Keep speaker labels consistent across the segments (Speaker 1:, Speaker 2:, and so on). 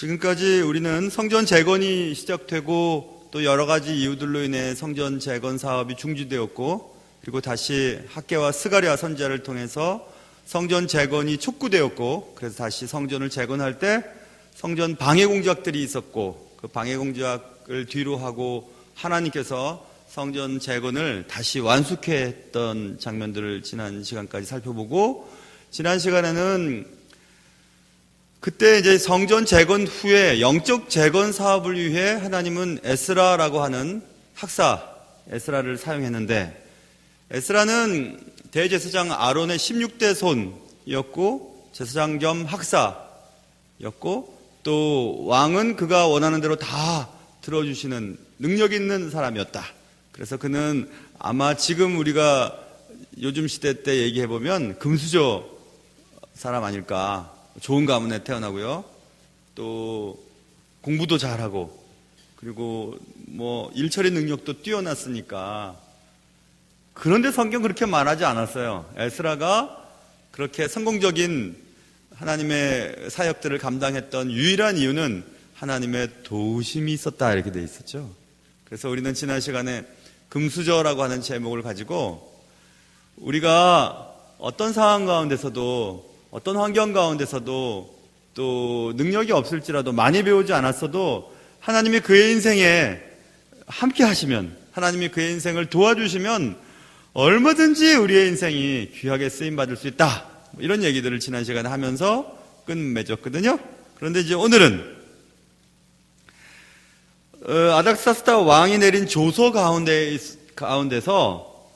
Speaker 1: 지금까지 우리는 성전 재건이 시작되고 또 여러 가지 이유들로 인해 성전 재건 사업이 중지되었고, 그리고 다시 학개와 스가랴 선지자를 통해서 성전 재건이 촉구되었고, 그래서 다시 성전을 재건할 때 성전 방해 공작들이 있었고, 그 방해 공작을 뒤로 하고 하나님께서 성전 재건을 다시 완수케 했던 장면들을 지난 시간까지 살펴보고, 지난 시간에는 그때 이제 성전 재건 후에 영적 재건 사업을 위해 하나님은 에스라라고 하는 학사 에스라를 사용했는데, 에스라는 대제사장 아론의 16대 손이었고 제사장 겸 학사였고, 또 왕은 그가 원하는 대로 다 들어주시는 능력 있는 사람이었다. 그래서 그는 아마 지금 우리가 요즘 시대 때 얘기해보면 금수저 사람 아닐까. 좋은 가문에 태어나고요, 또 공부도 잘하고, 그리고 뭐 일처리 능력도 뛰어났으니까. 그런데 성경 그렇게 말하지 않았어요. 에스라가 그렇게 성공적인 하나님의 사역들을 감당했던 유일한 이유는 하나님의 도우심이 있었다, 이렇게 돼 있었죠. 그래서 우리는 지난 시간에 금수저라고 하는 제목을 가지고 우리가 어떤 상황 가운데서도, 어떤 환경 가운데서도, 또 능력이 없을지라도, 많이 배우지 않았어도 하나님이 그의 인생에 함께 하시면, 하나님이 그의 인생을 도와주시면 얼마든지 우리의 인생이 귀하게 쓰임받을 수 있다, 이런 얘기들을 지난 시간에 하면서 끝맺었거든요. 그런데 이제 오늘은 아닥사스다 왕이 내린 조서 가운데서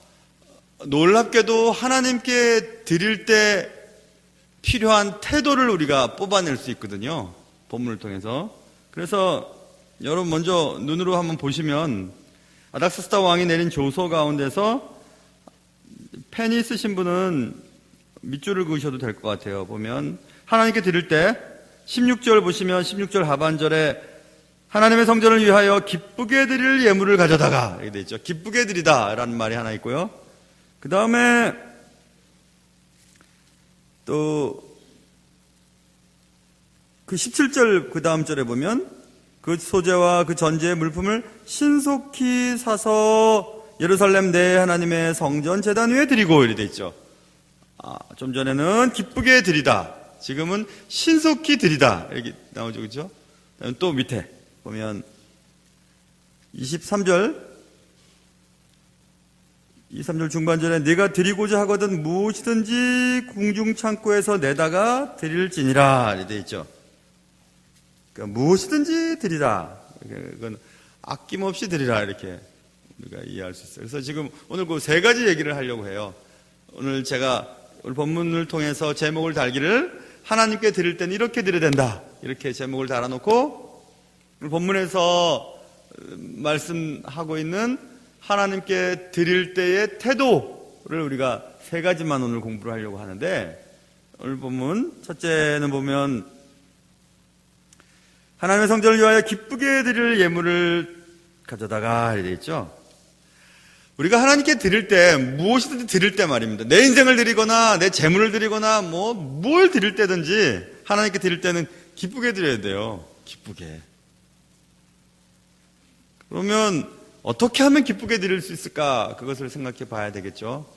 Speaker 1: 놀랍게도 하나님께 드릴 때 필요한 태도를 우리가 뽑아낼 수 있거든요, 본문을 통해서. 그래서 여러분 먼저 눈으로 한번 보시면, 아닥사스다 왕이 내린 조서 가운데서 펜이 있으신 분은 밑줄을 그으셔도 될 것 같아요. 보면 하나님께 드릴 때 16절 보시면, 16절 하반절에 하나님의 성전을 위하여 기쁘게 드릴 예물을 가져다가, 이렇게 되어 있죠. 기쁘게 드리다 라는 말이 하나 있고요, 그 다음에 또 그 17절 그 다음 절에 보면 그 소재와 그 전제의 물품을 신속히 사서 예루살렘 내 하나님의 성전 제단 위에 드리고, 이렇게 되어 있죠. 좀 전에는 기쁘게 드리다, 지금은 신속히 드리다, 이렇게 나오죠, 그렇죠? 또 밑에 보면 23절 중반절에 네가 드리고자 하거든 무엇이든지 궁중 창고에서 내다가 드릴지니라, 이렇게 되어 있죠. 그러니까 무엇이든지 드리라, 그건 아낌없이 드리라, 이렇게 우리가 이해할 수 있어요. 그래서 지금 오늘 그 세 가지 얘기를 하려고 해요. 오늘 제가 오늘 본문을 통해서 제목을 달기를 하나님께 드릴 때는 이렇게 드려야 된다, 이렇게 제목을 달아놓고, 오늘 본문에서 말씀하고 있는 하나님께 드릴 때의 태도를 우리가 세 가지만 오늘 공부를 하려고 하는데, 오늘 본문 첫째는 보면 하나님의 성전을 위하여 기쁘게 드릴 예물을 가져다가, 이렇게 되어 있죠. 우리가 하나님께 드릴 때, 무엇이든지 드릴 때 말입니다. 내 인생을 드리거나 내 재물을 드리거나 뭘 드릴 때든지 하나님께 드릴 때는 기쁘게 드려야 돼요. 기쁘게. 그러면 어떻게 하면 기쁘게 드릴 수 있을까? 그것을 생각해 봐야 되겠죠.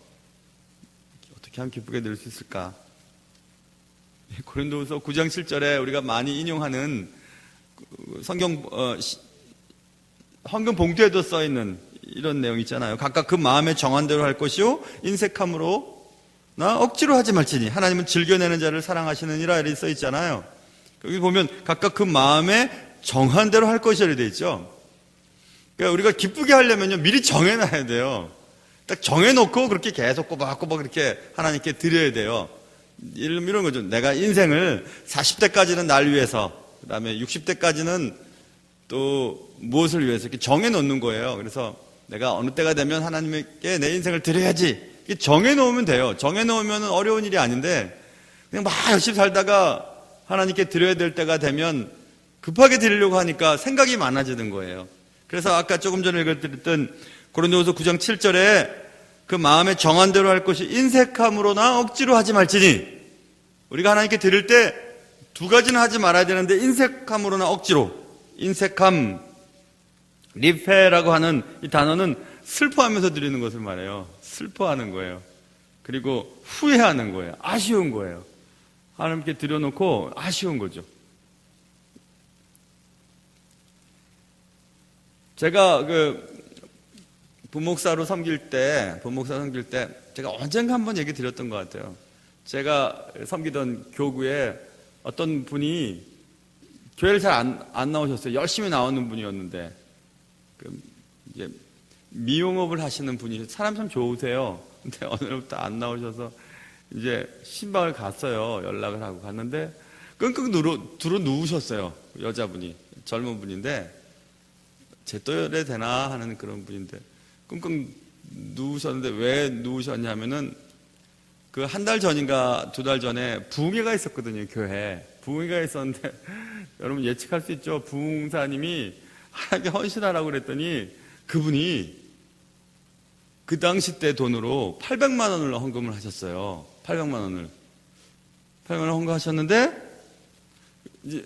Speaker 1: 어떻게 하면 기쁘게 드릴 수 있을까? 고린도후서 9장 7절에 우리가 많이 인용하는 성경 헌금 봉투에도 써 있는 이런 내용 있잖아요. 각각 그 마음에 정한 대로 할 것이요 인색함으로 나 억지로 하지 말지니 하나님은 즐겨내는 자를 사랑하시느니라, 이렇게 써 있잖아요. 여기 보면 각각 그 마음에 정한 대로 할 것이라 되어 있죠. 그러니까 우리가 기쁘게 하려면요, 미리 정해놔야 돼요. 딱 정해놓고 그렇게 계속 꼬박꼬박 이렇게 하나님께 드려야 돼요. 이런 거죠. 내가 인생을 40대까지는 날 위해서, 그 다음에 60대까지는 또 무엇을 위해서 이렇게 정해놓는 거예요. 그래서 내가 어느 때가 되면 하나님께 내 인생을 드려야지, 정해놓으면 돼요. 정해놓으면 어려운 일이 아닌데, 그냥 막 열심히 살다가 하나님께 드려야 될 때가 되면 급하게 드리려고 하니까 생각이 많아지는 거예요. 그래서 아까 조금 전에 읽었던 고린도후서 9장 7절에 그 마음에 정한 대로 할 것이 인색함으로나 억지로 하지 말지니, 우리가 하나님께 드릴 때 두 가지는 하지 말아야 되는데 인색함으로나 억지로, 인색함, 리페라고 하는 이 단어는 슬퍼하면서 드리는 것을 말해요. 슬퍼하는 거예요. 그리고 후회하는 거예요. 아쉬운 거예요. 하나님께 드려놓고 아쉬운 거죠. 제가 부목사로 섬길 때 제가 언젠가 한번 얘기 드렸던 것 같아요. 제가 섬기던 교구에 어떤 분이 교회를 잘 안 나오셨어요. 열심히 나오는 분이었는데 이제 미용업을 하시는 분이 사람 참 좋으세요. 근데 오늘부터 안 나오셔서 이제 신방을 갔어요. 연락을 하고 갔는데 끙끙 들어 누우셨어요. 여자분이 젊은 분인데 제 또래 되나 하는 그런 분인데 끙끙 누우셨는데 왜 누우셨냐면은 그 한 달 전인가 두 달 전에 부흥회가 있었거든요. 교회에 부흥회가 있었는데 여러분 예측할 수 있죠. 부흥사님이 하나님께 헌신하라고 그랬더니 그분이 그 당시 때 돈으로 800만 원을 헌금을 하셨어요. 800만 원을 헌금하셨는데 이제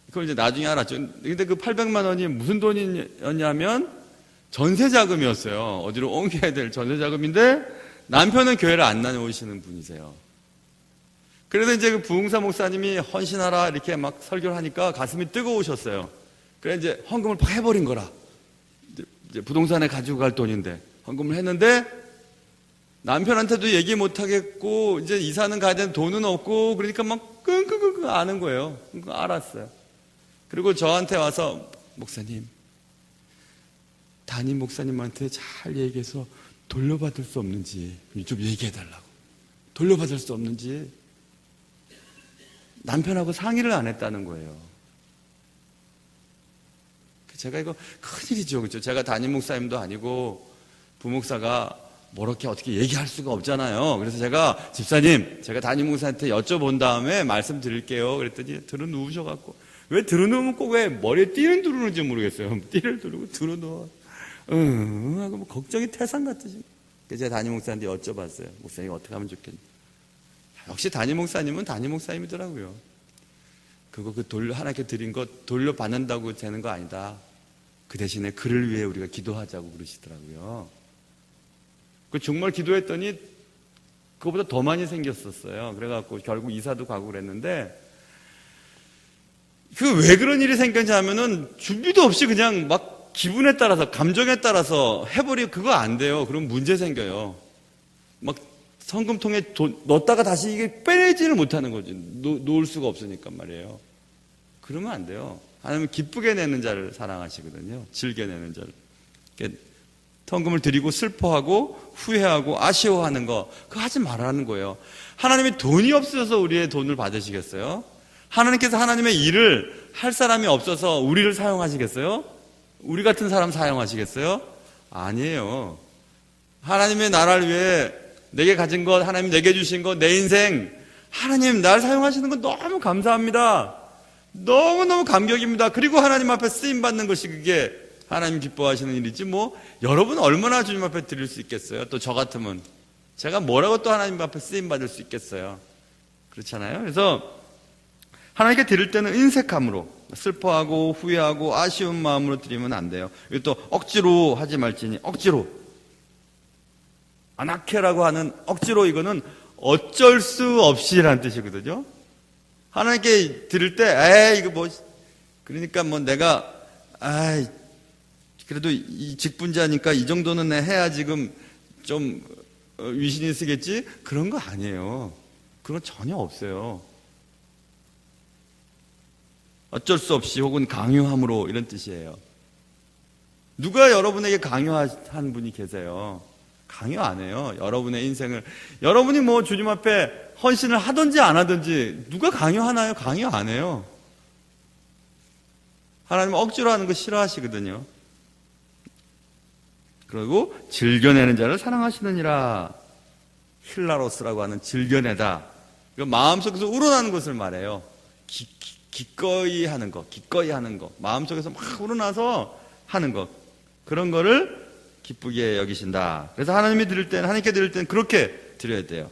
Speaker 1: 그걸 이제 나중에 알았죠. 근데 그 800만 원이 무슨 돈이었냐면 전세 자금이었어요. 어디로 옮겨야 될 전세 자금인데 남편은 교회를 안 다녀오시는 분이세요. 그래서 이제 그 부흥사 목사님이 헌신하라 이렇게 막 설교를 하니까 가슴이 뜨거우셨어요. 그래 이제 헌금을 막 해버린 거라. 이제 부동산에 가지고 갈 돈인데 헌금을 했는데 남편한테도 얘기 못 하겠고 이제 이사는 가야 되는 돈은 없고 그러니까 막 끙끙끙끙 아는 거예요. 알았어요. 그리고 저한테 와서 목사님, 담임 목사님한테 잘 얘기해서 돌려받을 수 없는지 좀 얘기해달라고. 돌려받을 수 없는지 남편하고 상의를 안 했다는 거예요. 제가 이거 큰일이죠. 그렇죠? 제가 담임 목사님도 아니고 부목사가 뭐 이렇게 어떻게 얘기할 수가 없잖아요. 그래서 제가 집사님, 제가 담임 목사한테 여쭤본 다음에 말씀드릴게요. 그랬더니 들어누우셔갖고 왜 들어누우면 꼭 왜 머리에 띠를 두르는지 모르겠어요. 띠를 두르고 들어누워. 하고 뭐 걱정이 태산 같으시. 그래서 제가 담임 목사한테 여쭤봤어요. 목사님 어떻게 하면 좋겠냐. 역시 담임 목사님은 담임 목사님이더라고요. 그거 하나님께 드린 거 돌려받는다고 되는 거 아니다. 그 대신에 그를 위해 우리가 기도하자고 그러시더라고요. 정말 기도했더니 그거보다 더 많이 생겼었어요. 그래갖고 결국 이사도 가고 그랬는데 왜 그런 일이 생겼냐 하면은 준비도 없이 그냥 막 기분에 따라서 감정에 따라서 해버리고 그거 안 돼요. 그럼 문제 생겨요. 막 성금통에 돈 넣었다가 다시 이게 빼내지를 못하는 거지. 놓을 수가 없으니까 말이에요. 그러면 안 돼요. 하나님은 기쁘게 내는 자를 사랑하시거든요. 즐겨 내는 자를. 헌금을 드리고 슬퍼하고 후회하고 아쉬워하는 거 그거 하지 말라는 거예요. 하나님이 돈이 없어서 우리의 돈을 받으시겠어요? 하나님께서 하나님의 일을 할 사람이 없어서 우리를 사용하시겠어요? 우리 같은 사람 사용하시겠어요? 아니에요. 하나님의 나라를 위해 내게 가진 것, 하나님 내게 주신 것, 내 인생 하나님 날 사용하시는 건 너무 감사합니다. 너무너무 감격입니다. 그리고 하나님 앞에 쓰임받는 것이 그게 하나님 기뻐하시는 일이지 여러분 얼마나 주님 앞에 드릴 수 있겠어요? 또 저 같으면 제가 뭐라고 또 하나님 앞에 쓰임받을 수 있겠어요? 그렇잖아요. 그래서 하나님께 드릴 때는 인색함으로 슬퍼하고 후회하고 아쉬운 마음으로 드리면 안 돼요. 이것도 억지로 하지 말지니 억지로 아나케라고 하는 억지로 이거는 어쩔 수 없이라는 뜻이거든요. 하나님께 드릴 때 이거 그러니까 내가 그래도 이 직분자니까 이 정도는 해야 지금 좀 위신이 쓰겠지? 그런 거 아니에요. 그런 거 전혀 없어요. 어쩔 수 없이 혹은 강요함으로 이런 뜻이에요. 누가 여러분에게 강요한 분이 계세요? 강요 안 해요. 여러분의 인생을 여러분이 주님 앞에 헌신을 하든지 안 하든지 누가 강요하나요? 강요 안 해요. 하나님은 억지로 하는 거 싫어하시거든요. 그리고 즐겨내는 자를 사랑하시느니라. 힐라로스라고 하는 즐겨내다. 마음속에서 우러나는 것을 말해요. 기꺼이 하는 거, 마음속에서 막 우러나서 하는 것, 그런 거를 기쁘게 여기신다. 그래서 하나님께 드릴 때는 그렇게 드려야 돼요.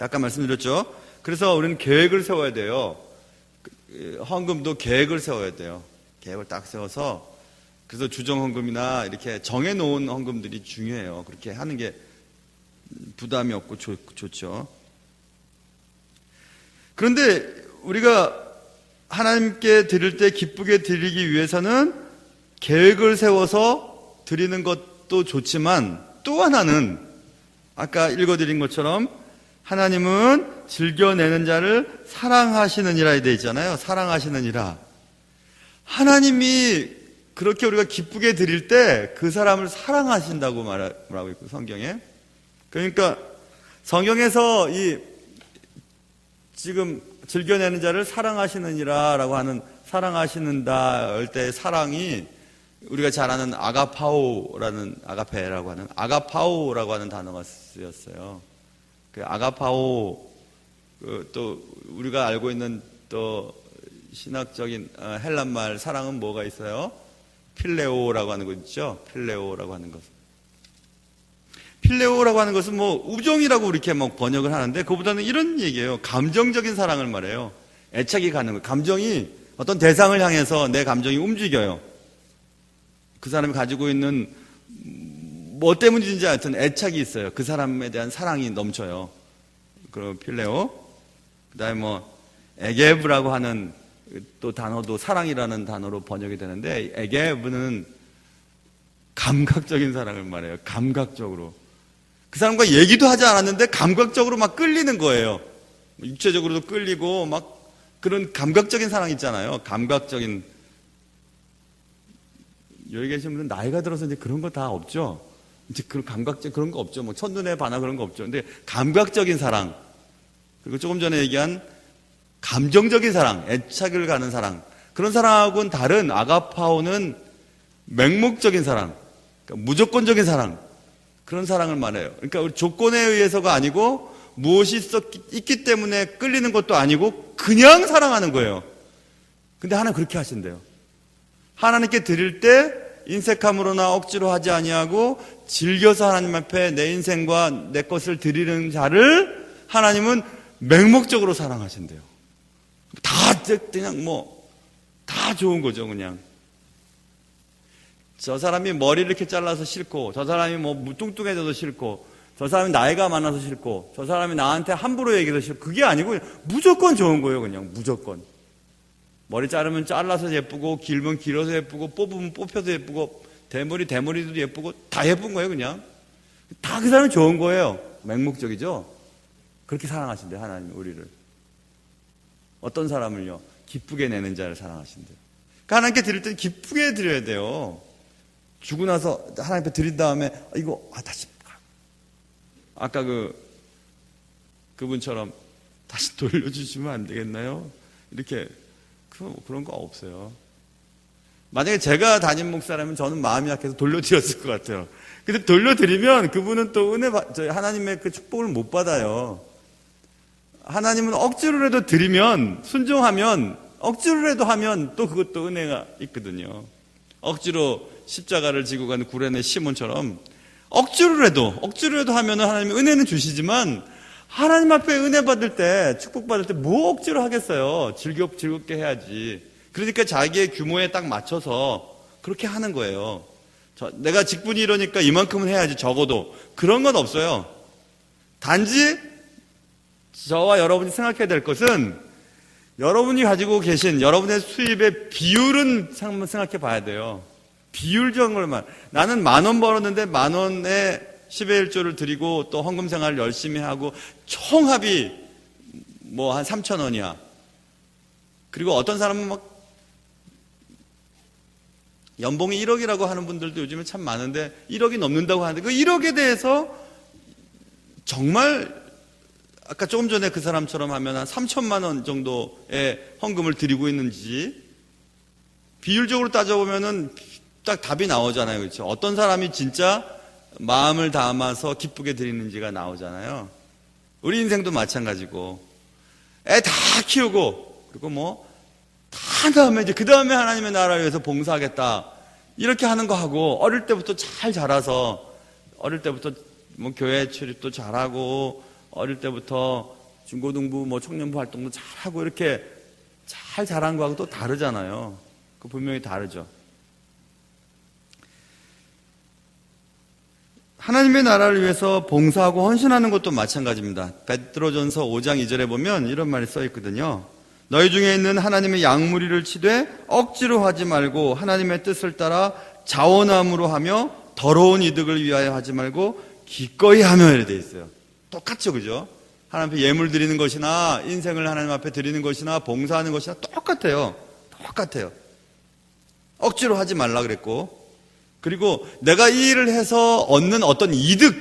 Speaker 1: 아까 말씀드렸죠. 그래서 우리는 계획을 세워야 돼요. 헌금도 계획을 세워야 돼요. 계획을 딱 세워서, 그래서 주정헌금이나 이렇게 정해놓은 헌금들이 중요해요. 그렇게 하는 게 부담이 없고 좋죠. 그런데 우리가 하나님께 드릴 때 기쁘게 드리기 위해서는 계획을 세워서 드리는 것도 좋지만, 또 하나는 아까 읽어드린 것처럼 하나님은 즐겨내는 자를 사랑하시느니라 되어 있잖아요. 사랑하시느니라. 하나님이 그렇게 우리가 기쁘게 드릴 때 그 사람을 사랑하신다고 말하고 있고, 성경에. 그러니까 성경에서 지금 즐겨내는 자를 사랑하시느니라 라고 하는, 사랑하시는다 할 때의 사랑이 우리가 잘 아는 아가파오라는, 아가페라고 하는 아가파오라고 하는 단어가 쓰였어요. 그 아가파오, 또 우리가 알고 있는 또 신학적인 헬란말 사랑은 뭐가 있어요? 필레오라고 하는 거 있죠? 필레오라고 하는 것. 필레오라고 하는 것은 뭐 우정이라고 이렇게 막 번역을 하는데, 그보다는 이런 얘기예요. 감정적인 사랑을 말해요. 애착이 가는 거예요. 감정이 어떤 대상을 향해서 내 감정이 움직여요. 그 사람이 가지고 있는 뭐 때문인지 하여튼 애착이 있어요. 그 사람에 대한 사랑이 넘쳐요. 그리고 필레오. 그 다음에 뭐 에게브라고 하는 또 단어도 사랑이라는 단어로 번역이 되는데, 에게브는 감각적인 사랑을 말해요. 감각적으로. 그 사람과 얘기도 하지 않았는데 감각적으로 막 끌리는 거예요. 육체적으로도 끌리고 막 그런 감각적인 사랑 있잖아요. 감각적인. 여기 계신 분들은 나이가 들어서 이제 그런 거 다 없죠. 이제 그런 감각적 그런 거 없죠. 뭐 첫눈에 반하 그런 거 없죠. 근데 감각적인 사랑, 그리고 조금 전에 얘기한 감정적인 사랑, 애착을 가는 사랑, 그런 사랑하고는 다른 아가파오는 맹목적인 사랑, 그러니까 무조건적인 사랑, 그런 사랑을 말해요. 그러니까 우리 조건에 의해서가 아니고 무엇이 있기 때문에 끌리는 것도 아니고 그냥 사랑하는 거예요. 근데 하나님 그렇게 하신대요. 하나님께 드릴 때 인색함으로나 억지로 하지 아니하고 즐겨서 하나님 앞에 내 인생과 내 것을 드리는 자를 하나님은 맹목적으로 사랑하신대요. 다 그냥 뭐 다 좋은 거죠. 그냥 저 사람이 머리를 이렇게 잘라서 싫고, 저 사람이 뭐 뚱뚱해져도 싫고, 저 사람이 나이가 많아서 싫고, 저 사람이 나한테 함부로 얘기해도 싫고, 그게 아니고 무조건 좋은 거예요. 그냥 무조건. 머리 자르면 잘라서 예쁘고, 길면 길어서 예쁘고, 뽑으면 뽑혀서 예쁘고, 대머리도 예쁘고, 다 예쁜 거예요. 그냥 다 그 사람이 좋은 거예요. 맹목적이죠. 그렇게 사랑하신대요. 하나님이 우리를. 어떤 사람을요? 기쁘게 내는 자를 사랑하신대요. 그러니까 하나님께 드릴 때는 기쁘게 드려야 돼요. 주고 나서 하나님 앞에 드린 다음에 이거 다시 아까 그분처럼 다시 돌려주시면 안 되겠나요? 이렇게 그런 거 없어요. 만약에 제가 담임 목사라면 저는 마음이 약해서 돌려드렸을 것 같아요. 근데 돌려드리면 그분은 또 하나님의 그 축복을 못 받아요. 하나님은 억지로라도 드리면, 순종하면, 억지로라도 하면 또 그것도 은혜가 있거든요. 억지로 십자가를 지고 가는 구레네 시몬처럼 억지로라도 하면은 하나님이 은혜는 주시지만, 하나님 앞에 은혜 받을 때, 축복 받을 때 뭐 억지로 하겠어요. 즐겁게 해야지. 그러니까 자기의 규모에 딱 맞춰서 그렇게 하는 거예요. 내가 직분이 이러니까 이만큼은 해야지, 적어도. 그런 건 없어요. 단지 저와 여러분이 생각해야 될 것은, 여러분이 가지고 계신 여러분의 수입의 비율은 한번 생각해 봐야 돼요. 비율적인 걸만. 나는 10,000원 벌었는데 10,000원에 10의 1조를 드리고 또 헌금 생활을 열심히 하고 총합이 뭐 한 3,000원이야. 그리고 어떤 사람은 막 연봉이 1억이라고 하는 분들도 요즘에 참 많은데 1억이 넘는다고 하는데, 그 1억에 대해서 정말 아까 조금 전에 그 사람처럼 하면 한 3,000만 원 정도의 헌금을 드리고 있는지, 비율적으로 따져보면은 딱 답이 나오잖아요. 그렇죠? 어떤 사람이 진짜 마음을 담아서 기쁘게 드리는지가 나오잖아요. 우리 인생도 마찬가지고, 애 다 키우고, 그리고 뭐 다 다음에 이제 그 다음에 하나님의 나라를 위해서 봉사하겠다, 이렇게 하는 거 하고, 어릴 때부터 잘 자라서, 어릴 때부터 뭐 교회 출입도 잘하고, 어릴 때부터 중고등부, 뭐 청년부 활동도 잘하고 이렇게 잘 잘한 거하고 또 다르잖아요. 그 분명히 다르죠. 하나님의 나라를 위해서 봉사하고 헌신하는 것도 마찬가지입니다. 베드로전서 5장 2절에 보면 이런 말이 써 있거든요. 너희 중에 있는 하나님의 양무리를 치되 억지로 하지 말고 하나님의 뜻을 따라 자원함으로 하며 더러운 이득을 위하여 하지 말고 기꺼이 하며 이렇게 돼 있어요. 똑같죠, 그죠? 하나님 앞에 예물 드리는 것이나 인생을 하나님 앞에 드리는 것이나 봉사하는 것이나 똑같아요. 똑같아요. 억지로 하지 말라 그랬고, 그리고 내가 이 일을 해서 얻는 어떤 이득,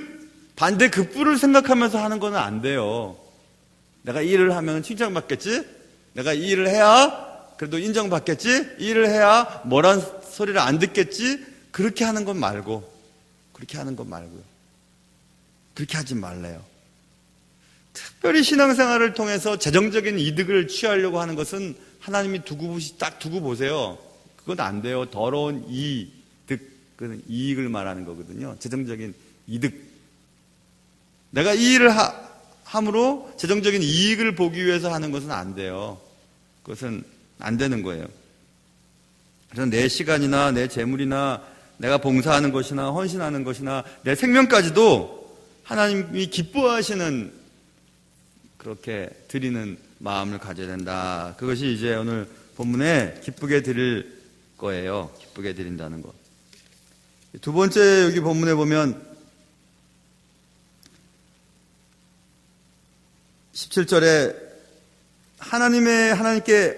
Speaker 1: 반대 급부를 생각하면서 하는 건 안 돼요. 내가 이 일을 하면 칭찬받겠지? 내가 이 일을 해야 그래도 인정받겠지? 이 일을 해야 뭐란 소리를 안 듣겠지? 그렇게 하는 건 말고, 그렇게 하는 건 말고요. 그렇게 하지 말래요. 특별히 신앙생활을 통해서 재정적인 이득을 취하려고 하는 것은 하나님이 딱 두고 보세요. 그건 안 돼요. 더러운 이득, 그건 이익을 말하는 거거든요. 재정적인 이득. 내가 이 일을 함으로 재정적인 이익을 보기 위해서 하는 것은 안 돼요. 그것은 안 되는 거예요. 그래서 내 시간이나 내 재물이나 내가 봉사하는 것이나 헌신하는 것이나 내 생명까지도 하나님이 기뻐하시는 그렇게 드리는 마음을 가져야 된다. 그것이 이제 오늘 본문에 기쁘게 드릴 거예요. 기쁘게 드린다는 것. 두 번째 여기 본문에 보면 17절에 하나님께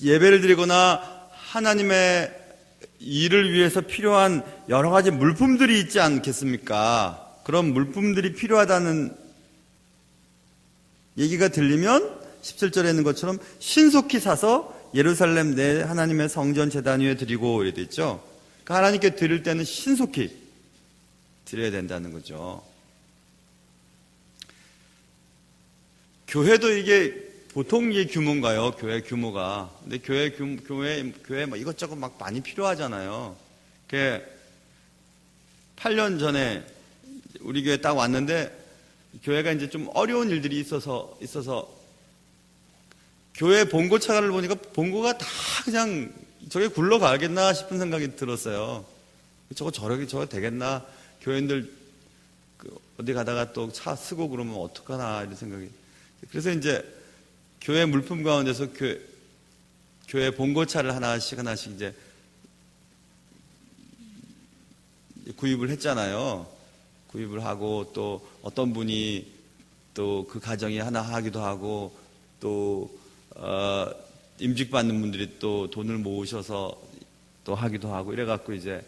Speaker 1: 예배를 드리거나 하나님의 일을 위해서 필요한 여러 가지 물품들이 있지 않겠습니까? 그런 물품들이 필요하다는 얘기가 들리면 17절에 있는 것처럼 신속히 사서 예루살렘 내 하나님의 성전 제단 위에 드리고 이래 있죠. 그러니까 하나님께 드릴 때는 신속히 드려야 된다는 거죠. 교회도 이게 보통 이게 규모인가요? 교회 규모가. 근데 교회 뭐 이것저것 막 많이 필요하잖아요. 8년 전에 우리 교회 딱 왔는데 교회가 이제 좀 어려운 일들이 있어서 교회 본고차를 보니까 본고가 다 그냥 저게 굴러가겠나 싶은 생각이 들었어요. 저거 되겠나? 교회인들 어디 가다가 또 차 쓰고 그러면 어떡하나 이런 생각이. 그래서 이제 교회 물품 가운데서 교회 본고차를 하나씩 이제 구입을 했잖아요. 구입을 하고 또 어떤 분이 또 그 가정이 하나 하기도 하고 또 임직 받는 분들이 또 돈을 모으셔서 또 하기도 하고 이래갖고 이제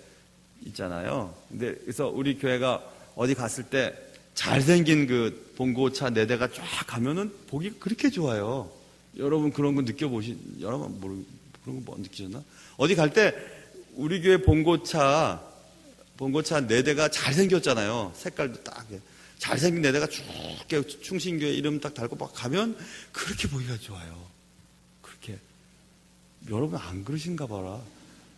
Speaker 1: 있잖아요. 근데 그래서 우리 교회가 어디 갔을 때 잘생긴 그 본고차 4대가 쫙 가면은 보기 그렇게 좋아요. 여러분 그런 거 여러분 그런 거 뭐 느끼셨나? 어디 갈 때 우리 교회 본고차 4대가 잘생겼잖아요. 색깔도 딱 잘생긴 4대가 쭉 충신교회 이름 딱 달고 막 가면 그렇게 보기가 좋아요. 그렇게. 여러분 안 그러신가 봐라.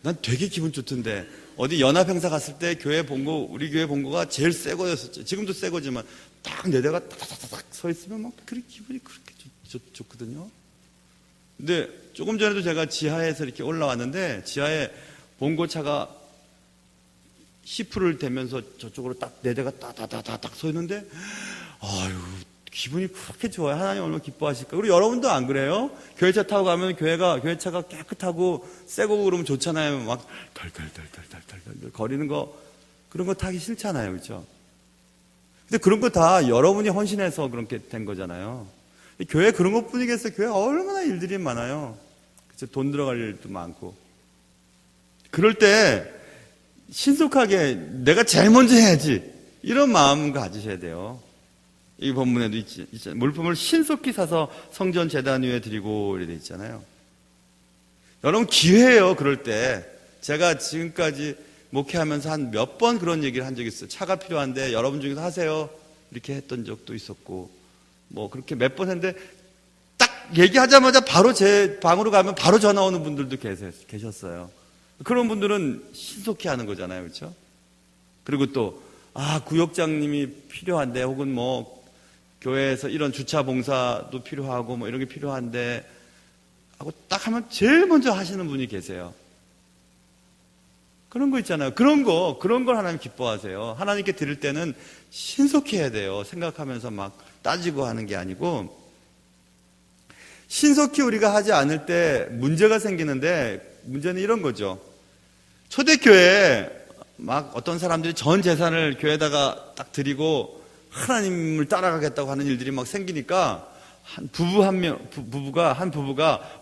Speaker 1: 난 되게 기분 좋던데 어디 연합행사 갔을 때 우리 교회 본고가 제일 새 거였었죠. 지금도 새 거지만 딱 4대가 딱딱딱 서 있으면 막 그렇게 기분이 그렇게 좋거든요. 근데 조금 전에도 제가 지하에서 이렇게 올라왔는데 지하에 본고차가 시프를 대면서 저쪽으로 딱 4대가 따다다다닥 서 있는데 아유 기분이 그렇게 좋아요. 하나님 얼마나 기뻐하실까. 그리고 여러분도 안 그래요? 교회차 타고 가면 교회차가 깨끗하고 새고 그러면 좋잖아요. 막 덜덜덜덜덜덜 거리는 거 그런 거 타기 싫잖아요. 그렇죠? 근데 그런 거 다 여러분이 헌신해서 그렇게 된 거잖아요. 교회 그런 것뿐이겠어요. 교회 얼마나 일들이 많아요. 그렇죠? 돈 들어갈 일도 많고. 그럴 때 신속하게 내가 제일 먼저 해야지 이런 마음 가지셔야 돼요. 이 본문에도 있잖아요. 물품을 신속히 사서 성전 제단 위에 드리고 이렇게 돼 있잖아요. 여러분 기회예요. 그럴 때 제가 지금까지 목회하면서 한 몇 번 그런 얘기를 한 적이 있어요. 차가 필요한데 여러분 중에서 하세요 이렇게 했던 적도 있었고 뭐 그렇게 몇 번 했는데 딱 얘기하자마자 바로 제 방으로 가면 바로 전화 오는 분들도 계셨어요. 그런 분들은 신속히 하는 거잖아요. 그렇죠? 그리고 또 구역장님이 필요한데 혹은 뭐 교회에서 이런 주차 봉사도 필요하고 뭐 이런 게 필요한데 하고 딱 하면 제일 먼저 하시는 분이 계세요. 그런 거 있잖아요. 그런 걸 하나님 기뻐하세요. 하나님께 드릴 때는 신속히 해야 돼요. 생각하면서 막 따지고 하는 게 아니고, 신속히 우리가 하지 않을 때 문제가 생기는데, 문제는 이런 거죠. 초대교회에 막 어떤 사람들이 전 재산을 교회에다가 딱 드리고 하나님을 따라가겠다고 하는 일들이 막 생기니까 한 부부가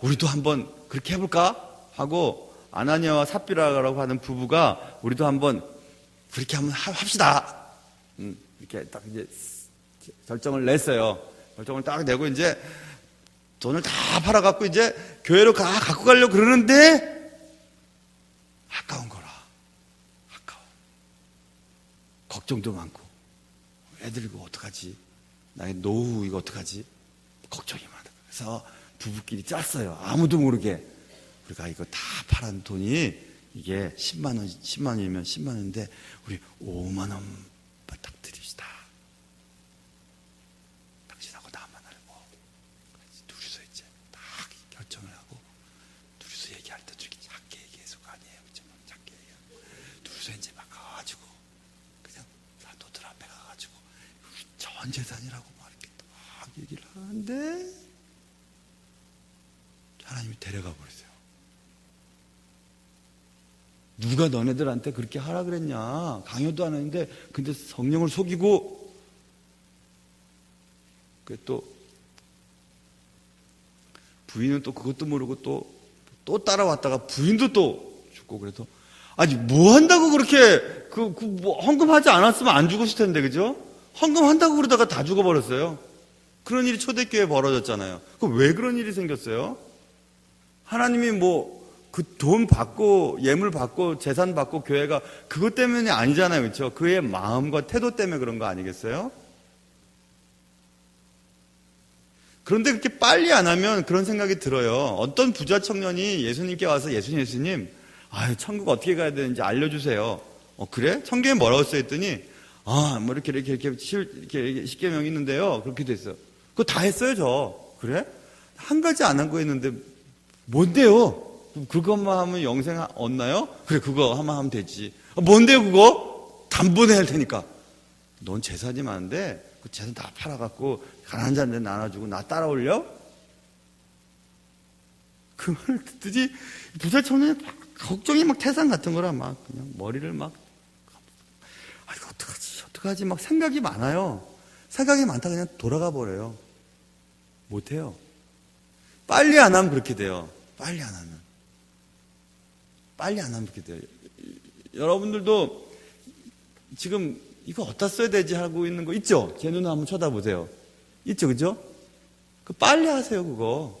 Speaker 1: 우리도 한번 그렇게 해볼까 하고, 아나니아와 삽비라라고 하는 부부가 우리도 한번 그렇게 한번 합시다. 이렇게 딱 이제 결정을 냈어요. 결정을 딱 내고 이제 돈을 다 팔아갖고 이제 교회로 갖고 가려고 그러는데 아까운 거라. 아까워. 걱정도 많고 애들 이거 어떡하지? 나의 노후 이거 어떡하지? 걱정이 많아. 그래서 부부끼리 짰어요. 아무도 모르게. 우리가 이거 다 팔은 돈이 이게 10만 원이면 10만 원인데 우리 5만 원 딱 드립시다. 당신하고 나만 알고. 둘이서 이제 딱 결정을 하고 둘이서 얘기할 때 저렇게 작게 얘기해서가 아니에요. 그렇죠? 작게 얘기하고 둘이서 이제 막 가가지고 그냥 사도들 앞에 가가지고 전 재산이라고 막 이렇게 막 얘기를 하는데 하나님이 데려가 버리세요. 누가 너네들한테 그렇게 하라 그랬냐? 강요도 안 했는데, 근데 성령을 속이고, 또, 부인은 또 그것도 모르고 또 따라왔다가 부인도 또 죽고, 그래서, 아니, 뭐 한다고 그렇게, 뭐, 헌금하지 않았으면 안 죽었을 텐데, 그죠? 헌금한다고 그러다가 다 죽어버렸어요. 그런 일이 초대교회에 벌어졌잖아요. 왜 그런 일이 생겼어요? 하나님이 뭐, 그 돈 받고 예물 받고 재산 받고 교회가 그것 때문이 아니잖아요. 그렇죠? 그의 마음과 태도 때문에 그런 거 아니겠어요? 그런데 그렇게 빨리 안 하면 그런 생각이 들어요. 어떤 부자 청년이 예수님께 와서 예수님 천국 어떻게 가야 되는지 알려주세요. 그래? 성경에 뭐라고 써있더니 뭐 이렇게 십계명이 있는데요. 그렇게 됐어요. 그거 다 했어요, 저. 그래? 한 가지 안 한 거 있는데 뭔데요? 그것만 하면 영생 얻나요? 그래, 그거 하면 되지. 뭔데요, 그거? 단번에 할 테니까. 넌 재산이 많은데, 그 재산 다 팔아갖고, 가난한 자한테 나눠주고, 나 따라올려? 그 말을 듣더니, 부자 청년이 걱정이 막 태산 같은 거라, 막, 그냥 머리를 막, 이거 어떡하지? 막 생각이 많아요. 생각이 많다 그냥 돌아가 버려요. 못해요. 빨리 안 하면 그렇게 돼요. 빨리 안 하면 그렇게 돼요. 여러분들도 지금 이거 어디다 써야 되지 하고 있는 거 있죠? 제 눈을 한번 쳐다보세요. 있죠, 그죠? 빨리 하세요, 그거.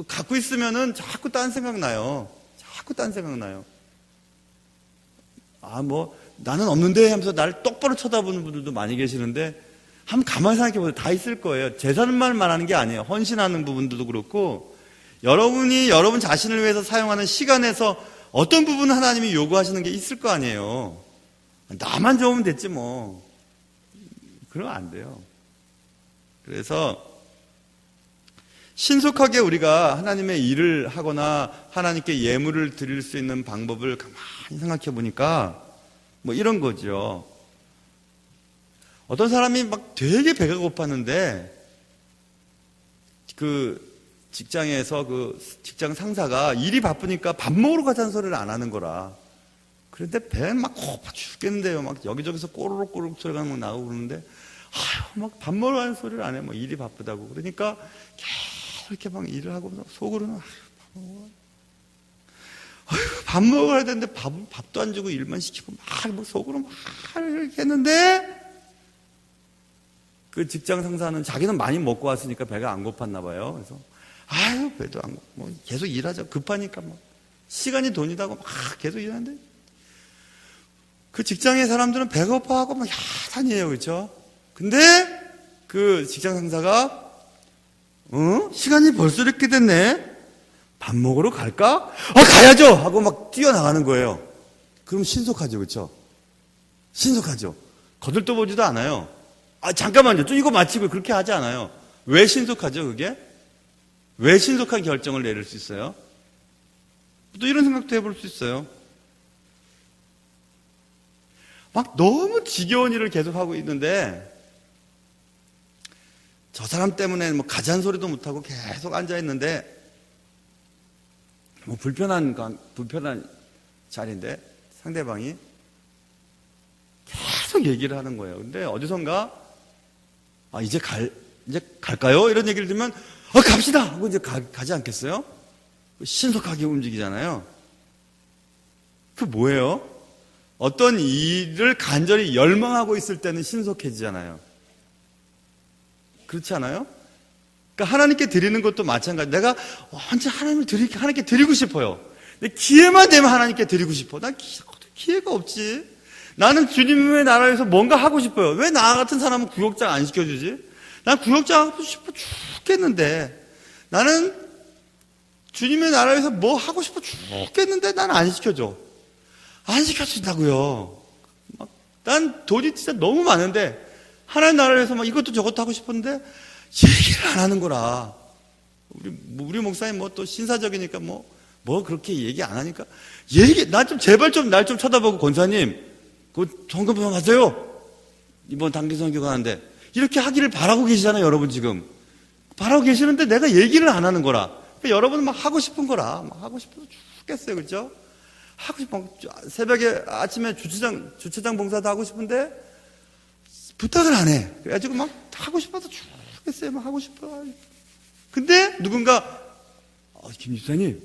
Speaker 1: 갖고 있으면은 자꾸 딴 생각 나요. 나는 없는데 하면서 나를 똑바로 쳐다보는 분들도 많이 계시는데, 한번 가만히 생각해 보세요. 다 있을 거예요. 재산만 말하는 게 아니에요. 헌신하는 부분들도 그렇고, 여러분이 여러분 자신을 위해서 사용하는 시간에서 어떤 부분은 하나님이 요구하시는 게 있을 거 아니에요. 나만 좋으면 됐지 뭐. 그러면 안 돼요. 그래서 신속하게 우리가 하나님의 일을 하거나 하나님께 예물을 드릴 수 있는 방법을 가만히 생각해 보니까 뭐 이런 거죠. 어떤 사람이 막 되게 배가 고팠는데 직장에서 직장 상사가 일이 바쁘니까 밥 먹으러 가자는 소리를 안 하는 거라. 그런데 배는 막 고파 죽겠는데요. 막 여기저기서 꼬르륵 소리가 막 나오고 그러는데, 막 밥 먹으러 가는 소리를 안 해. 막 일이 바쁘다고. 그러니까 계속 이렇게 막 일을 하고 속으로는 밥 먹으러 가야 되는데 밥도 안 주고 일만 시키고 막 속으로 막 이렇게 했는데, 그 직장 상사는 자기는 많이 먹고 왔으니까 배가 안 고팠나 봐요. 그래서 배도 안 고파. 계속 일하자. 급하니까 시간이 돈이다고 막 계속 일하는데, 그 직장의 사람들은 배가 고파하고 막 야단이에요. 그렇죠? 근데 그 직장 상사가 시간이 벌써 이렇게 됐네. 밥 먹으러 갈까? 가야죠! 하고 막 뛰어나가는 거예요. 그럼 신속하죠. 그렇죠? 신속하죠. 거들떠보지도 않아요. 잠깐만요. 좀 이거 마치고 그렇게 하지 않아요. 왜 신속하죠, 그게? 왜 신속한 결정을 내릴 수 있어요? 또 이런 생각도 해볼 수 있어요. 막 너무 지겨운 일을 계속하고 있는데, 저 사람 때문에 뭐 가잔 소리도 못하고 계속 앉아있는데, 뭐 불편한 자리인데, 상대방이 계속 얘기를 하는 거예요. 근데 어디선가, 이제 갈까요? 이런 얘기를 들으면, 갑시다! 하고 이제 가지 않겠어요? 신속하게 움직이잖아요. 그 뭐예요? 어떤 일을 간절히 열망하고 있을 때는 신속해지잖아요. 그렇지 않아요? 그러니까 하나님께 드리는 것도 마찬가지. 내가 언제 하나님께 드리고 싶어요. 근데 기회만 되면 하나님께 드리고 싶어. 난 기회가 없지. 나는 주님의 나라에서 뭔가 하고 싶어요. 왜 나 같은 사람은 구역장 안 시켜주지? 난 구역장 하고 싶어 죽겠는데. 나는 주님의 나라에서 뭐 하고 싶어 죽겠는데 난 안 시켜줘. 안 시켜준다고요. 난 돈이 진짜 너무 많은데 하나님 나라에서 막 이것도 저것도 하고 싶었는데 얘기를 안 하는 거라. 우리 목사님 뭐 또 신사적이니까 뭐 그렇게 얘기 안 하니까 제발 날 좀 쳐다보고 권사님 그 헌금 좀 하세요. 이번 단기 선교가 하는데 이렇게 하기를 바라고 계시잖아요, 여러분 지금. 바라고 계시는데 내가 얘기를 안 하는 거라. 그러니까 여러분은 막 하고 싶은 거라. 막 하고 싶어서 죽겠어요, 그렇죠? 하고 싶어. 새벽에 아침에 주차장 봉사도 하고 싶은데 부탁을 안 해. 그래가지고 막 하고 싶어서 죽겠어요. 막 하고 싶어. 근데 누군가 김 집사님,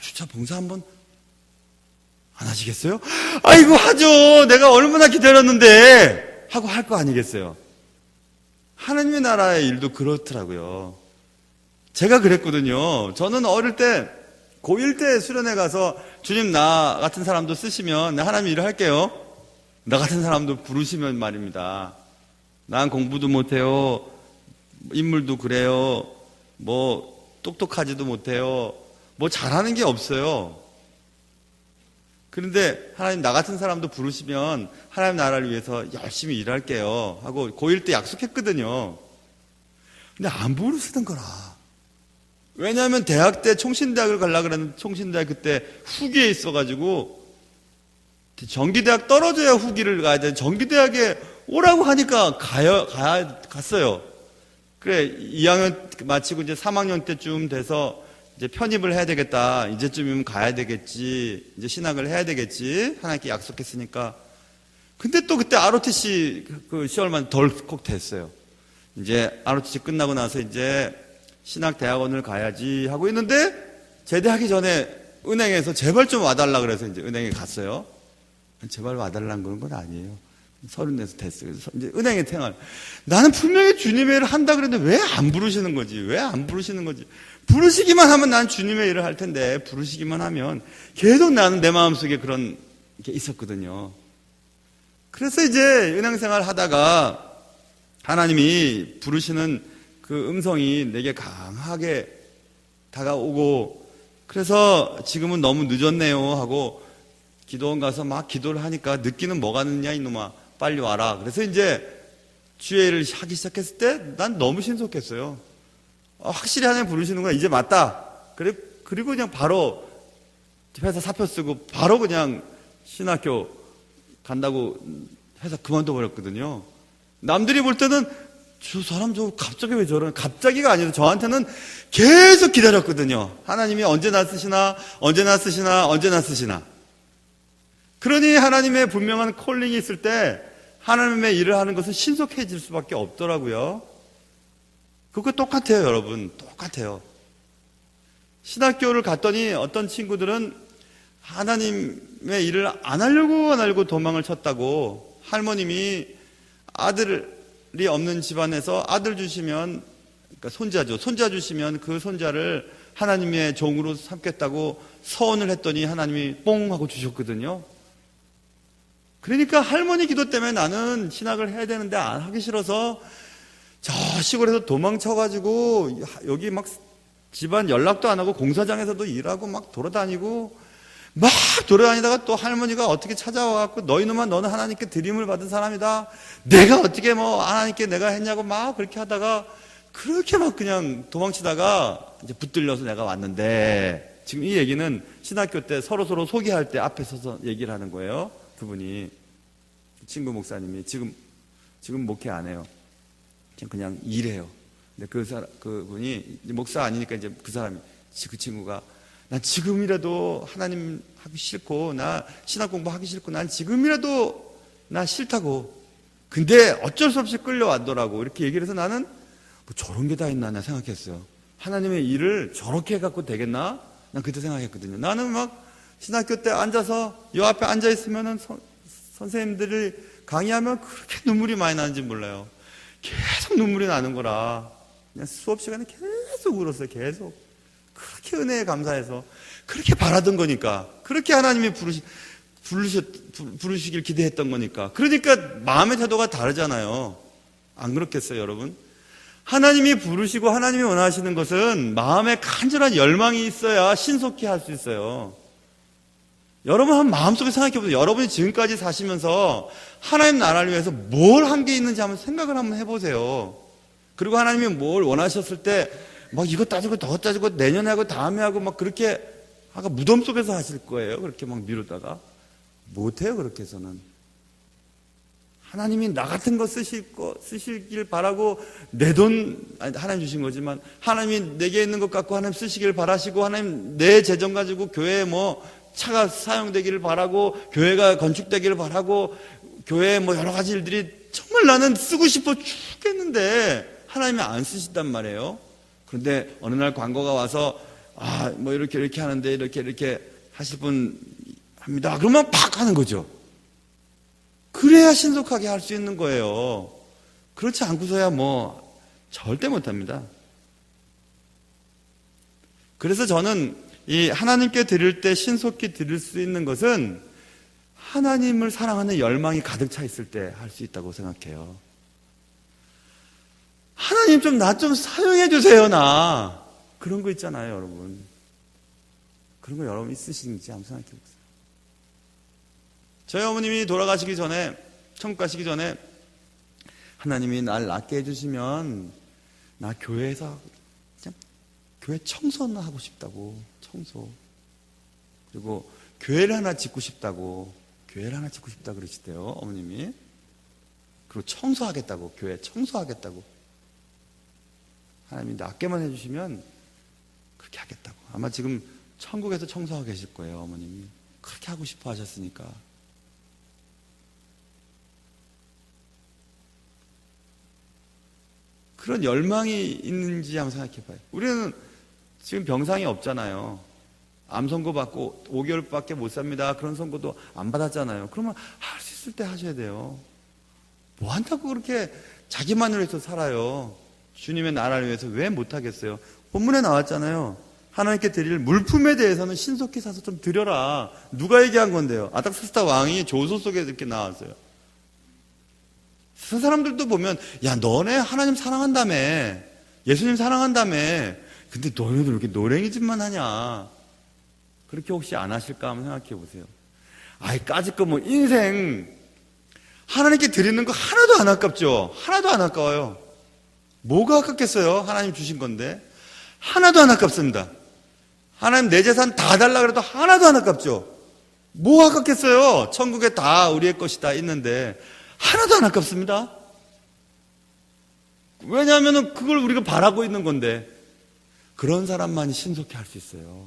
Speaker 1: 주차 봉사 한번 안 하시겠어요? 아이고 하죠. 내가 얼마나 기다렸는데 하고 할 거 아니겠어요? 하나님의 나라의 일도 그렇더라고요. 제가 그랬거든요. 저는 어릴 때 고1 때 수련회 가서 주님 나 같은 사람도 쓰시면 하나님 일을 할게요. 나 같은 사람도 부르시면 말입니다. 난 공부도 못해요. 인물도 그래요. 뭐 똑똑하지도 못해요. 뭐 잘하는 게 없어요. 그런데 하나님 나 같은 사람도 부르시면 하나님 나라를 위해서 열심히 일할게요 하고 고1 때 약속했거든요. 근데 안 부르시던 거라. 왜냐하면 대학 때 총신대학을 가려고 그랬는데 총신대학 그때 후기에 있어가지고 전기대학 떨어져야 후기를 가야 돼. 전기대학에 오라고 하니까 갔어요. 그래 2학년 마치고 이제 3학년 때쯤 돼서 이제 편입을 해야 되겠다. 이제쯤이면 가야 되겠지. 이제 신학을 해야 되겠지. 하나님께 약속했으니까. 근데 또 그때 ROTC 그 시험만 덜컥 됐어요. 이제 ROTC 끝나고 나서 이제 신학대학원을 가야지 하고 있는데 제대하기 전에 은행에서 제발 좀 와달라 그래서 이제 은행에 갔어요. 제발 와달라는 그런 건 아니에요. 34서 됐어요. 그래서 이제 은행에 생활. 나는 분명히 주님의 일을 한다 그랬는데 왜 안 부르시는 거지? 왜 안 부르시는 거지? 부르시기만 하면 난 주님의 일을 할 텐데 부르시기만 하면 계속 나는 내 마음속에 그런 게 있었거든요. 그래서 이제 은행 생활 하다가 하나님이 부르시는 그 음성이 내게 강하게 다가오고 그래서 지금은 너무 늦었네요 하고 기도원 가서 막 기도를 하니까 늦기는 뭐가 늦냐 이놈아 빨리 와라. 그래서 이제 주의 일을 하기 시작했을 때 난 너무 신속했어요. 확실히 하나님 부르시는 거야. 이제 맞다. 그리고 그냥 바로 회사 사표 쓰고 바로 그냥 신학교 간다고 회사 그만둬 버렸거든요. 남들이 볼 때는 저 사람 갑자기 왜 저러나? 갑자기가 아니라 저한테는 계속 기다렸거든요. 하나님이 언제나 쓰시나. 그러니 하나님의 분명한 콜링이 있을 때 하나님의 일을 하는 것은 신속해질 수밖에 없더라고요. 그거 똑같아요, 여러분. 똑같아요. 신학교를 갔더니 어떤 친구들은 하나님의 일을 안 하려고 도망을 쳤다고 할머님이 아들이 없는 집안에서 아들 주시면 그러니까 손자 주시면 그 손자를 하나님의 종으로 삼겠다고 서원을 했더니 하나님이 뽕 하고 주셨거든요. 그러니까 할머니 기도 때문에 나는 신학을 해야 되는데 안 하기 싫어서 저 시골에서 도망쳐가지고 여기 막 집안 연락도 안 하고 공사장에서도 일하고 막 돌아다니고 막 돌아다니다가 또 할머니가 어떻게 찾아와갖고 너희놈아 너는 하나님께 드림을 받은 사람이다. 내가 어떻게 뭐 하나님께 내가 했냐고 막 그렇게 하다가 그렇게 막 그냥 도망치다가 이제 붙들려서 내가 왔는데, 지금 이 얘기는 신학교 때 서로 소개할 때 앞에 서서 얘기를 하는 거예요. 그분이, 친구 목사님이 지금 목회 안 해요. 그냥 일해요. 근데 그분이 목사 아니니까 이제 그 친구가 난 지금이라도 하나님 하기 싫고 나 신학 공부하기 싫고 난 지금이라도 나 싫다고. 근데 어쩔 수 없이 끌려왔더라고. 이렇게 얘기를 해서 나는 뭐 저런 게 다 있나 나 생각했어요. 하나님의 일을 저렇게 해갖고 되겠나? 난 그때 생각했거든요. 나는 막 신학교 때 앉아서 요 앞에 앉아 있으면은 선생님들이 강의하면 그렇게 눈물이 많이 나는지 몰라요. 계속 눈물이 나는 거라 그냥 수업 시간에 계속 울었어요. 계속. 그렇게 은혜에 감사해서 그렇게 바라던 거니까, 그렇게 하나님이 부르시길 기대했던 거니까. 그러니까 마음의 태도가 다르잖아요. 안 그렇겠어요, 여러분? 하나님이 부르시고 하나님이 원하시는 것은 마음에 간절한 열망이 있어야 신속히 할 수 있어요. 여러분 한번 마음속에 생각해 보세요. 여러분이 지금까지 사시면서 하나님 나라를 위해서 뭘 한 게 있는지 한번 생각을 한번 해보세요. 그리고 하나님이 뭘 원하셨을 때 막 이거 따지고 저거 따지고 내년에 하고 다음에 하고 막 그렇게 아까 무덤 속에서 하실 거예요. 그렇게 막 미루다가 못해요. 그렇게 해서는. 하나님이 나 같은 거 쓰시길 바라고, 내 돈 하나님 주신 거지만 하나님이 내게 있는 것 갖고 하나님 쓰시길 바라시고, 하나님 내 재정 가지고 교회에 뭐 차가 사용되기를 바라고, 교회가 건축되기를 바라고, 교회에 뭐 여러 가지 일들이 정말 나는 쓰고 싶어 죽겠는데 하나님이 안 쓰신단 말이에요. 그런데 어느 날 광고가 와서 뭐 이렇게 하는데 이렇게 하실 분 합니다. 그러면 팍 하는 거죠. 그래야 신속하게 할 수 있는 거예요. 그렇지 않고서야 뭐 절대 못합니다. 그래서 저는 이 하나님께 드릴 때 신속히 드릴 수 있는 것은 하나님을 사랑하는 열망이 가득 차 있을 때 할 수 있다고 생각해요. 하나님 나 좀 사용해 주세요, 나. 그런 거 있잖아요, 여러분. 그런 거 여러분 있으신지 한번 생각해 보세요. 저희 어머님이 돌아가시기 전에, 천국 가시기 전에 하나님이 날 낫게 해주시면 나 교회에서 그냥 교회 청소나 하고 싶다고. 청소. 그리고 교회를 하나 짓고 싶다고. 교회를 하나 짓고 싶다 그러시대요, 어머님이. 그리고 청소하겠다고. 교회 청소하겠다고. 하나님이 낫게만 해주시면 그렇게 하겠다고. 아마 지금 천국에서 청소하고 계실 거예요, 어머님이. 그렇게 하고 싶어 하셨으니까. 그런 열망이 있는지 한번 생각해 봐요. 우리는 지금 병상이 없잖아요. 암 선고 받고 5개월밖에 못 삽니다. 그런 선고도 안 받았잖아요. 그러면 할 수 있을 때 하셔야 돼요. 뭐 한다고 그렇게 자기만을 위해서 살아요. 주님의 나라를 위해서 왜 못하겠어요? 본문에 나왔잖아요. 하나님께 드릴 물품에 대해서는 신속히 사서 좀 드려라. 누가 얘기한 건데요? 아닥사스다 왕이 조소 속에 이렇게 나왔어요. 그 사람들도 보면, 야, 너네 하나님 사랑한다며, 예수님 사랑한다며, 근데 너희들 왜 이렇게 노랭이 짓만 하냐? 그렇게 혹시 안 하실까 한번 생각해 보세요. 아이, 까짓 거 뭐 인생 하나님께 드리는 거 하나도 안 아깝죠? 하나도 안 아까워요. 뭐가 아깝겠어요? 하나님 주신 건데. 하나도 안 아깝습니다. 하나님 내 재산 다 달라 그래도 하나도 안 아깝죠? 뭐 아깝겠어요? 천국에 다 우리의 것이 다 있는데 하나도 안 아깝습니다. 왜냐하면 그걸 우리가 바라고 있는 건데. 그런 사람만이 신속히 할 수 있어요.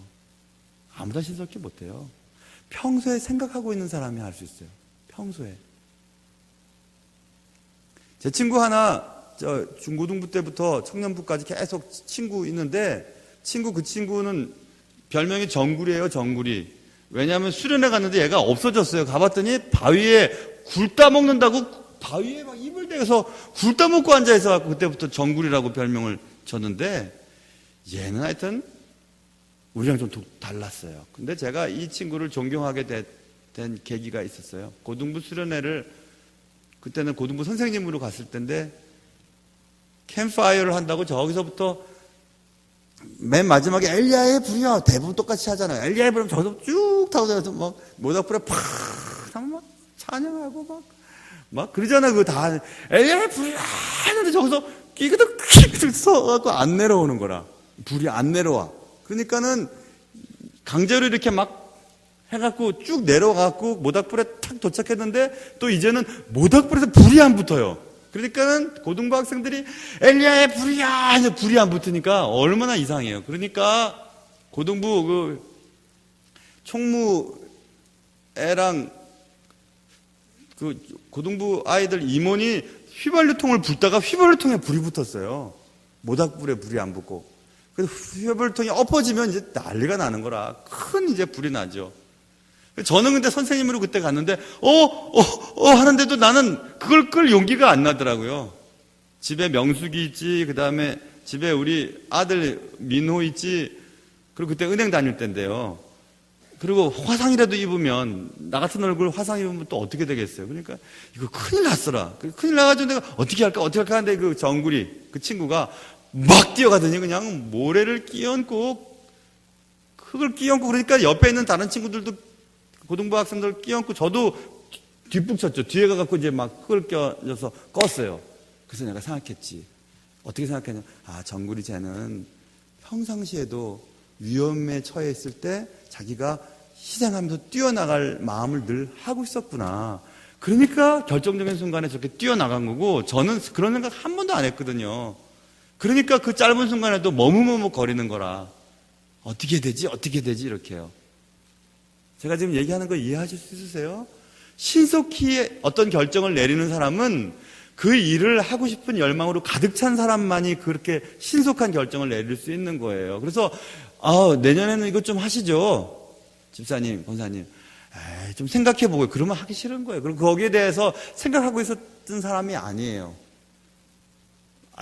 Speaker 1: 아무도 신속히 못해요. 평소에 생각하고 있는 사람이 할 수 있어요. 평소에. 제 친구 하나 중고등부 때부터 청년부까지 계속 친구 있는데 그 친구는 별명이 정구리예요. 정구리. 왜냐하면 수련회 갔는데 얘가 없어졌어요. 가봤더니 바위에 굴 따먹는다고 바위에 막 입을 대서 굴 따먹고 앉아있어 갖고 그때부터 정구리라고 별명을 줬는데 얘는 하여튼 우리랑 좀 달랐어요. 근데 제가 이 친구를 존경하게 된 계기가 있었어요. 고등부 수련회를 그때는 고등부 선생님으로 갔을 때인데 캠파이어를 한다고 저기서부터 맨 마지막에 엘리야의 불이야. 대부분 똑같이 하잖아요. 엘리야의 불이면 저기서 쭉 타고 다녀서 막 모닥불에 팍 하면 막 찬양하고 막 그러잖아요. 그거 다 엘리야의 불이야 하는데 저기서 끼그덕 서갖고 안 내려오는 거라. 불이 안 내려와. 그러니까는 강제로 이렇게 막 해갖고 쭉 내려가갖고 모닥불에 탁 도착했는데 또 이제는 모닥불에서 불이 안 붙어요. 그러니까는 고등부 학생들이 엘리야의 불이야 이제 불이 안 붙으니까 얼마나 이상해요. 그러니까 고등부 그 총무애랑 그 고등부 아이들 임원이 휘발유통을 불다가 휘발유통에 불이 붙었어요. 모닥불에 불이 안 붙고. 그래서 휘발유통이 엎어지면 이제 난리가 나는 거라 큰 이제 불이 나죠. 저는 근데 선생님으로 그때 갔는데 하는데도 나는 그걸 끌 용기가 안 나더라고요. 집에 명숙이 있지, 그 다음에 집에 우리 아들 민호 있지, 그리고 그때 은행 다닐 때인데요. 그리고 화상이라도 입으면, 나 같은 얼굴 화상 입으면 또 어떻게 되겠어요. 그러니까 이거 큰일 났어라. 큰일 나가지고 내가 어떻게 할까 하는데 그 정구리 그 친구가 막 뛰어가더니 그냥 모래를 끼얹고 흙을 끼얹고, 그러니까 옆에 있는 다른 친구들도 고등부 학생들 끼얹고 저도 뒷북쳤죠. 뒤에 가갖고 이제 막 흙을 껴져서 껐어요. 그래서 내가 생각했지. 어떻게 생각했냐. 정구리 쟤는 평상시에도 위험에 처해 있을 때 자기가 희생하면서 뛰어나갈 마음을 늘 하고 있었구나. 그러니까 결정적인 순간에 저렇게 뛰어나간 거고, 저는 그런 생각 한 번도 안 했거든요. 그러니까 그 짧은 순간에도 머뭇머뭇 거리는 거라. 어떻게 되지 이렇게요. 제가 지금 얘기하는 거 이해하실 수 있으세요? 신속히 어떤 결정을 내리는 사람은 그 일을 하고 싶은 열망으로 가득 찬 사람만이 그렇게 신속한 결정을 내릴 수 있는 거예요. 그래서 내년에는 이것 좀 하시죠. 집사님, 권사님. 좀 생각해보고요. 그러면 하기 싫은 거예요. 그리고 거기에 대해서 생각하고 있었던 사람이 아니에요.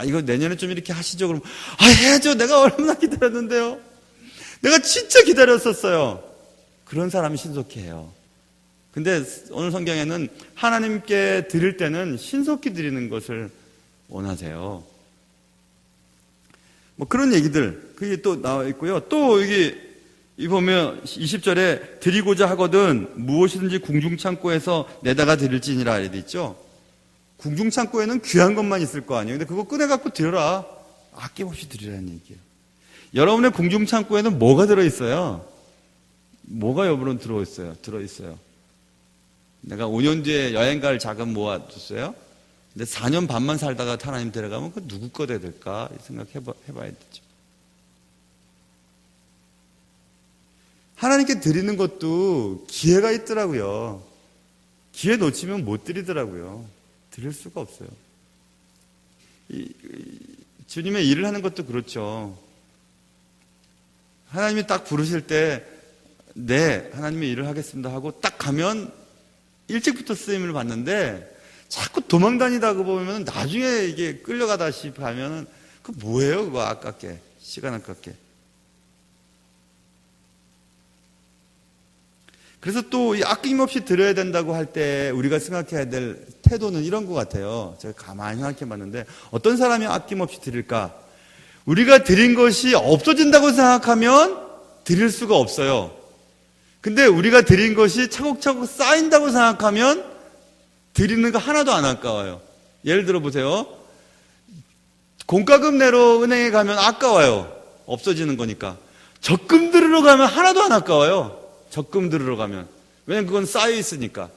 Speaker 1: 이거 내년에 좀 이렇게 하시죠. 그럼 해야죠. 내가 얼마나 기다렸는데요. 내가 진짜 기다렸었어요. 그런 사람이 신속히 해요. 근데 오늘 성경에는 하나님께 드릴 때는 신속히 드리는 것을 원하세요. 뭐 그런 얘기들, 그게 또 나와 있고요. 또 여기 보면 20절에 드리고자 하거든 무엇이든지 궁중창고에서 내다가 드릴지니라 이렇게 있죠. 궁중창고에는 귀한 것만 있을 거 아니에요. 근데 그거 꺼내갖고 드려라. 아낌없이 드리라는 얘기예요. 여러분의 궁중창고에는 뭐가 들어있어요? 뭐가 여러분 들어있어요? 내가 5년 뒤에 여행 갈 자금 모아뒀어요? 근데 4년 반만 살다가 하나님 데려가면 그 누구 거 돼야 될까? 생각해봐야 되죠. 하나님께 드리는 것도 기회가 있더라고요. 기회 놓치면 못 드리더라고요. 드릴 수가 없어요. 주님의 일을 하는 것도 그렇죠. 하나님이 딱 부르실 때 네, 하나님의 일을 하겠습니다 하고 딱 가면 일찍부터 쓰임을 받는데 자꾸 도망다니다가 보면 나중에 이게 끌려가다시 가면은 그 뭐예요? 그거 아깝게, 시간 아깝게. 그래서 또 이 아낌없이 드려야 된다고 할 때 우리가 생각해야 될 태도는 이런 것 같아요. 제가 가만히 생각해 봤는데 어떤 사람이 아낌없이 드릴까? 우리가 드린 것이 없어진다고 생각하면 드릴 수가 없어요. 근데 우리가 드린 것이 차곡차곡 쌓인다고 생각하면 드리는 거 하나도 안 아까워요. 예를 들어 보세요. 공과금 내러 은행에 가면 아까워요. 없어지는 거니까. 적금 들으러 가면 하나도 안 아까워요. 적금 들으러 가면. 왜냐면 그건 쌓여 있으니까.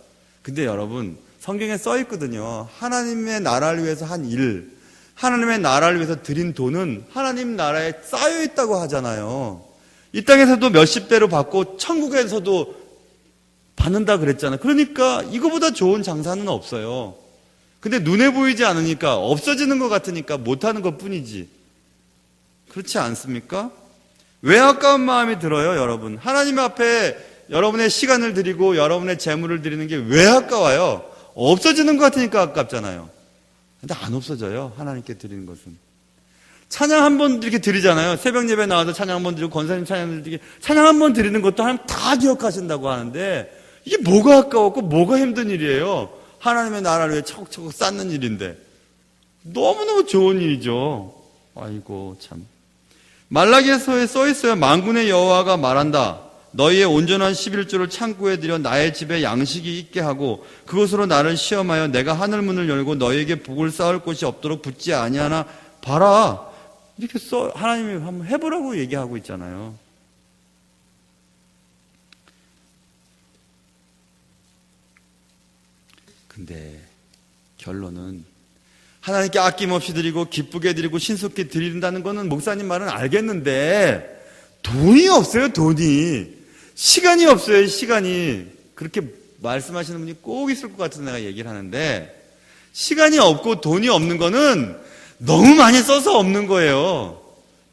Speaker 1: 근데 여러분, 성경에 써 있거든요. 하나님의 나라를 위해서 한 일, 하나님의 나라를 위해서 드린 돈은 하나님 나라에 쌓여 있다고 하잖아요. 이 땅에서도 몇십 배로 받고 천국에서도 받는다 그랬잖아요. 그러니까 이거보다 좋은 장사는 없어요. 근데 눈에 보이지 않으니까 없어지는 것 같으니까 못하는 것 뿐이지. 그렇지 않습니까? 왜 아까운 마음이 들어요, 여러분? 하나님 앞에 여러분의 시간을 드리고 여러분의 재물을 드리는 게 왜 아까워요? 없어지는 것 같으니까 아깝잖아요. 근데 안 없어져요, 하나님께 드리는 것은. 찬양 한 번 이렇게 드리잖아요. 새벽 예배 나와서 찬양 한 번 드리고 권사님 찬양 드리고 찬양 한 번 드리는 것도 하나님 다 기억하신다고 하는데 이게 뭐가 아까웠고 뭐가 힘든 일이에요? 하나님의 나라를 위해 차곡차곡 쌓는 일인데 너무너무 좋은 일이죠. 아이고 참. 말라기서에 써 있어요. 만군의 여호와가 말한다. 너희의 온전한 11조를 창고에 들여 나의 집에 양식이 있게 하고 그것으로 나를 시험하여 내가 하늘 문을 열고 너희에게 복을 쌓을 곳이 없도록 붙지 아니하나 봐라. 이렇게 하나님이 한번 해보라고 얘기하고 있잖아요. 근데 결론은 하나님께 아낌없이 드리고 기쁘게 드리고 신속히 드린다는 거는 목사님 말은 알겠는데 돈이 없어요. 돈이. 시간이 없어요. 시간이. 그렇게 말씀하시는 분이 꼭 있을 것 같아서 내가 얘기를 하는데 시간이 없고 돈이 없는 거는 너무 많이 써서 없는 거예요.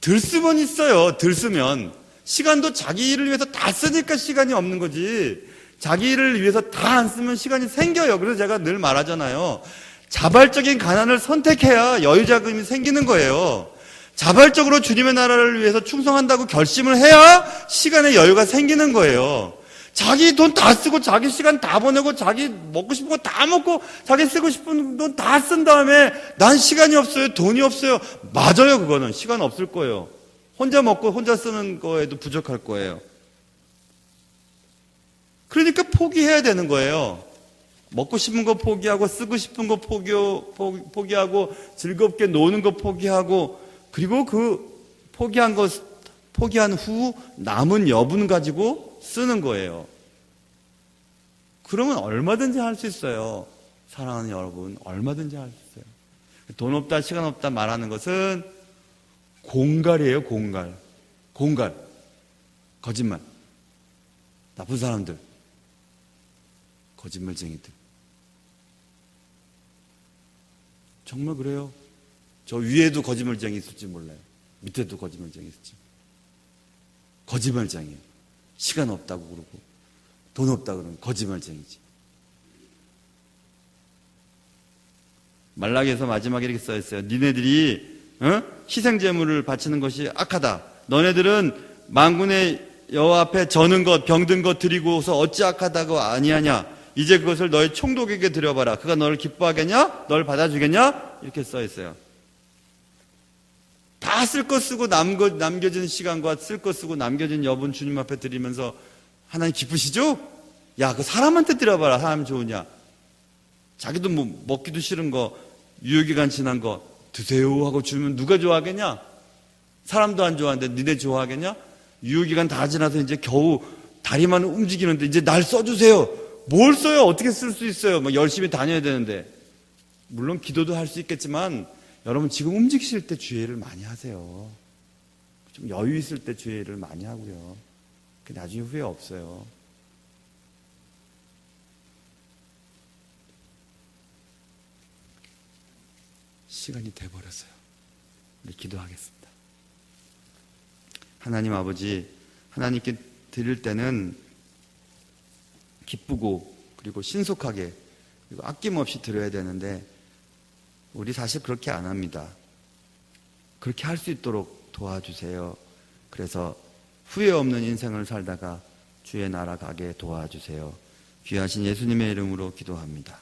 Speaker 1: 들 쓰면 있어요. 들 쓰면. 시간도 자기 일을 위해서 다 쓰니까 시간이 없는 거지. 자기 일을 위해서 다 안 쓰면 시간이 생겨요. 그래서 제가 늘 말하잖아요. 자발적인 가난을 선택해야 여유자금이 생기는 거예요. 자발적으로 주님의 나라를 위해서 충성한다고 결심을 해야 시간의 여유가 생기는 거예요. 자기 돈 다 쓰고 자기 시간 다 보내고 자기 먹고 싶은 거 다 먹고 자기 쓰고 싶은 돈 다 쓴 다음에 난 시간이 없어요. 돈이 없어요. 맞아요. 그거는 시간 없을 거예요. 혼자 먹고 혼자 쓰는 거에도 부족할 거예요. 그러니까 포기해야 되는 거예요. 먹고 싶은 거 포기하고 쓰고 싶은 거 포기하고 즐겁게 노는 거 포기하고 그리고 그 포기한 후 남은 여분 가지고 쓰는 거예요. 그러면 얼마든지 할 수 있어요. 사랑하는 여러분, 얼마든지 할 수 있어요. 돈 없다, 시간 없다 말하는 것은 공갈이에요. 공갈. 거짓말. 나쁜 사람들. 거짓말쟁이들. 정말 그래요. 저 위에도 거짓말쟁이 있을지 몰라요. 밑에도 거짓말쟁이 있을지. 거짓말쟁이에요. 시간 없다고 그러고 돈 없다고 그러면 거짓말쟁이지. 말라기에서 마지막에 이렇게 써 있어요. 니네들이 희생제물을 바치는 것이 악하다. 너네들은 만군의 여호와 앞에 저는 것 병든 것 드리고서 어찌 악하다고 아니하냐. 이제 그것을 너희 총독에게 드려봐라. 그가 너를 기뻐하겠냐? 너를 받아주겠냐? 이렇게 써 있어요. 다 쓸 거 쓰고 남겨진 시간과 쓸 거 쓰고 남겨진 여분 주님 앞에 드리면서 하나님 기쁘시죠? 야, 그 사람한테 드려봐라. 사람 좋으냐? 자기도 뭐 먹기도 싫은 거, 유효기간 지난 거 드세요 하고 주면 누가 좋아하겠냐? 사람도 안 좋아하는데 니네 좋아하겠냐? 유효기간 다 지나서 이제 겨우 다리만 움직이는데 이제 날 써주세요. 뭘 써요? 어떻게 쓸 수 있어요? 뭐 열심히 다녀야 되는데. 물론 기도도 할 수 있겠지만 여러분 지금 움직이실 때 주의를 많이 하세요. 좀 여유 있을 때 주의를 많이 하고요. 나중에 후회 없어요. 시간이 돼버렸어요. 우리 기도하겠습니다. 하나님 아버지, 하나님께 드릴 때는 기쁘고 그리고 신속하게 그리고 아낌없이 드려야 되는데 우리 사실 그렇게 안 합니다. 그렇게 할 수 있도록 도와주세요. 그래서 후회 없는 인생을 살다가 주의 나라 가게 도와주세요. 귀하신 예수님의 이름으로 기도합니다.